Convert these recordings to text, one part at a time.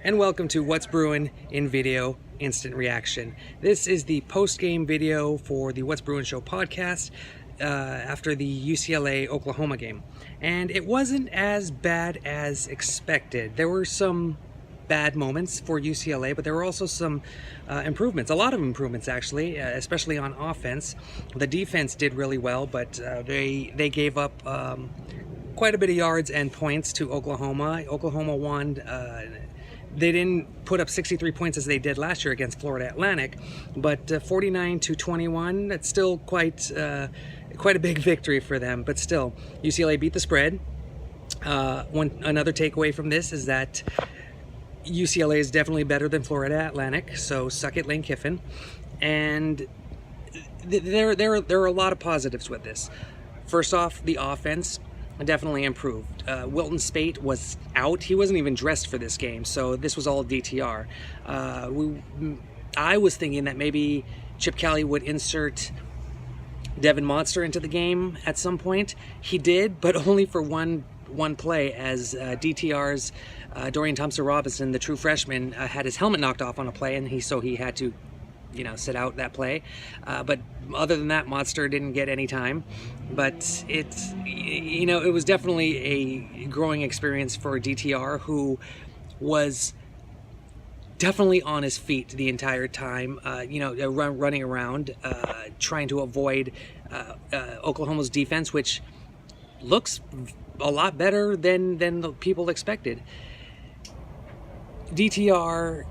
And welcome to What's Brewing in Video Instant Reaction. This is the post-game video for the What's Brewing Show podcast after the UCLA-Oklahoma game. And it wasn't as bad as expected. There were some bad moments for UCLA, but there were also some improvements, a lot of improvements actually, especially on offense. The defense did really well, but they gave up quite a bit of yards and points to Oklahoma. Oklahoma won. They didn't put up 63 points as they did last year against Florida Atlantic, but 49-21, that's still quite a big victory for them. But still, UCLA beat the spread. Another takeaway from this is that UCLA is definitely better than Florida Atlantic, so suck it, Lane Kiffin. And there are a lot of positives with this. First off, the offense definitely improved. Wilton Spate was out. He wasn't even dressed for this game, so this was all DTR. I was thinking that maybe Chip Kelly would insert Devin Monster into the game at some point. He did, but only for one play, as DTR's Dorian Thompson-Robinson, the true freshman, had his helmet knocked off on a play, and he had to sit out that play. But other than that, Monster didn't get any time. But it was definitely a growing experience for DTR, who was definitely on his feet the entire time, running around, trying to avoid Oklahoma's defense, which looks a lot better than the people expected. DTR,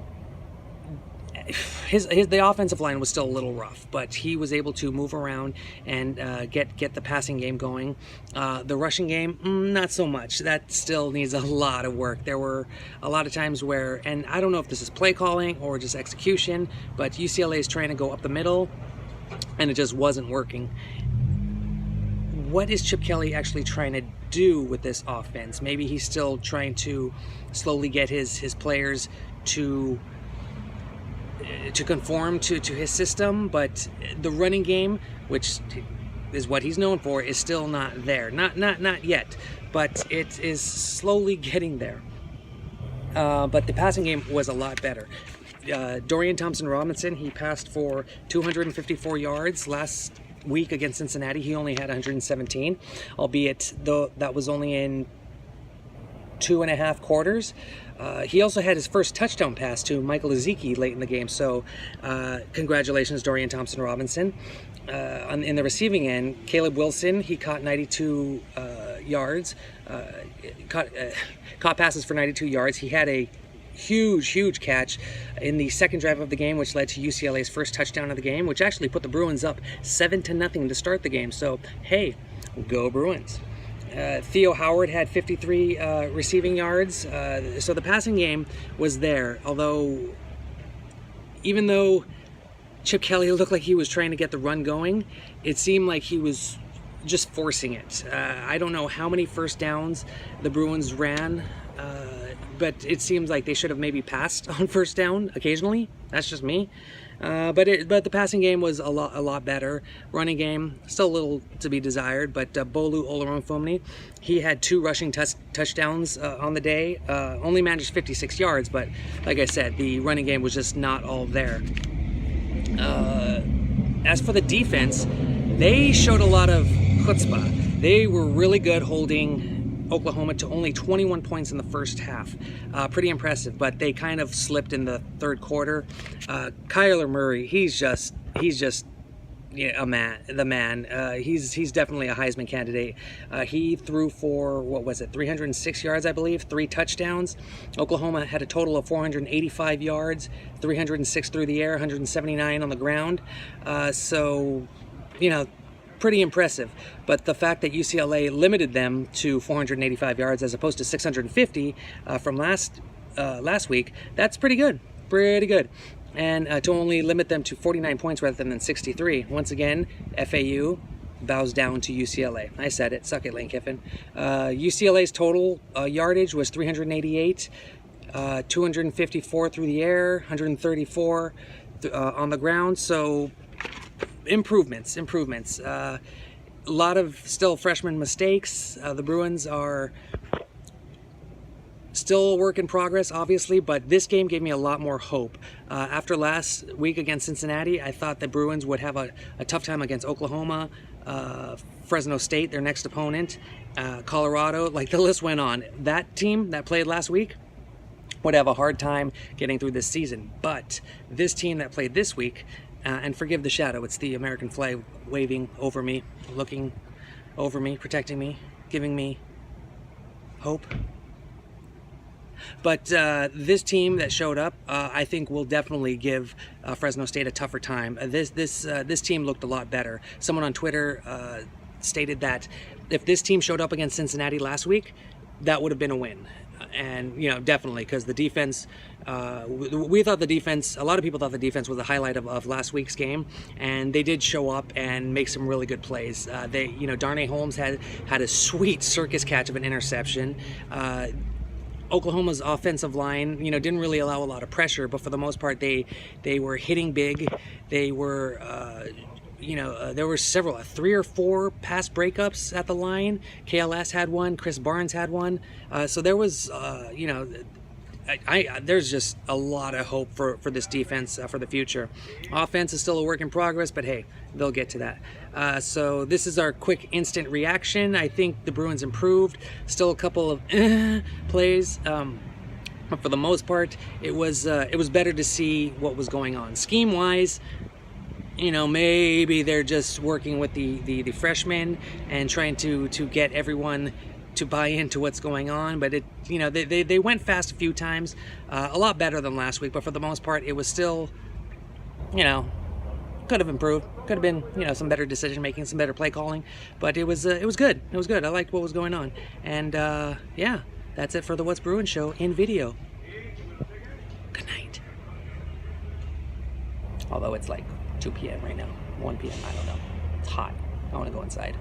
the offensive line was still a little rough, but he was able to move around and get the passing game going. The rushing game, not so much. That still needs a lot of work. There were a lot of times where, and I don't know if this is play calling or just execution, but UCLA is trying to go up the middle, and it just wasn't working. What is Chip Kelly actually trying to do with this offense? Maybe he's still trying to slowly get his players to conform to his system, but the running game, which is what he's known for, is still not there. Not yet, but it is slowly getting there. But the passing game was a lot better. Dorian Thompson-Robinson, he passed for 254 yards last week against Cincinnati. He only had 117, albeit though that was only in 2.5 quarters. He also had his first touchdown pass to Michael Ezeki late in the game, so congratulations, Dorian Thompson-Robinson. In the receiving end, Caleb Wilson, he caught 92 yards, caught passes for 92 yards. He had a huge catch in the second drive of the game, which led to UCLA's first touchdown of the game, which actually put the Bruins up 7-0 to start the game. So, hey, go Bruins. Theo Howard had 53 receiving yards, so the passing game was there, although even though Chip Kelly looked like he was trying to get the run going, it seemed like he was just forcing it. I don't know how many first downs the Bruins ran, but it seems like they should have maybe passed on first down occasionally. That's just me. But the passing game was a lot better. Running game, still a little to be desired, but Bolu Olaronfomni, he had 2 rushing touchdowns on the day. Only managed 56 yards, but like I said, the running game was just not all there. As for the defense, they showed a lot of chutzpah. They were really good holding Oklahoma to only 21 points in the first half. Pretty impressive, but they kind of slipped in the third quarter. Kyler Murray, he's just the man. He's definitely a Heisman candidate. He threw for, 306 yards, I believe, 3 touchdowns. Oklahoma had a total of 485 yards, 306 through the air, 179 on the ground. So, pretty impressive. But the fact that UCLA limited them to 485 yards as opposed to 650 from last week, that's pretty good. And to only limit them to 49 points rather than 63. Once again, FAU bows down to UCLA. I said it. Suck it, Lane Kiffin. UCLA's total yardage was 388, 254 through the air, 134 on the ground. So improvements. A lot of still freshman mistakes. The Bruins are Still a work in progress, obviously, but this game gave me a lot more hope. After last week against Cincinnati, I thought the Bruins would have a tough time against Oklahoma, Fresno State, their next opponent, Colorado, like the list went on. That team that played last week would have a hard time getting through this season. But this team that played this week, and forgive the shadow, it's the American flag waving over me, looking over me, protecting me, giving me hope. But this team that showed up, I think will definitely give Fresno State a tougher time. This team looked a lot better. Someone on Twitter stated that if this team showed up against Cincinnati last week, that would have been a win. And, you know, definitely, because the defense, we thought the defense, a lot of people thought the defense was the highlight of last week's game, and they did show up and make some really good plays. You know, Darnay Holmes had a sweet circus catch of an interception. Oklahoma's offensive line, you know, didn't really allow a lot of pressure, but for the most part, they were hitting big. They were, you know, there were several, 3 or 4 pass breakups at the line. KLS had one, Chris Barnes had one. So there was, you know, there's just a lot of hope for this defense for the future. Offense is still a work in progress, but hey, they'll get to that. So this is our quick instant reaction. I think the Bruins improved. Still a couple of plays. But for the most part, it was better to see what was going on. Scheme-wise, you know, maybe they're just working with the freshmen and trying to get everyone to buy into what's going on. But it, you know, they went fast a few times, a lot better than last week. But for the most part, it was still, you know, could have improved. Could have been, you know, some better decision making, some better play calling. But it was good. It was good. I liked what was going on. And yeah, that's it for the What's Bruins show in video. Good night. Although it's like 2 p.m. right now, 1 p.m. I don't know. It's hot. I want to go inside.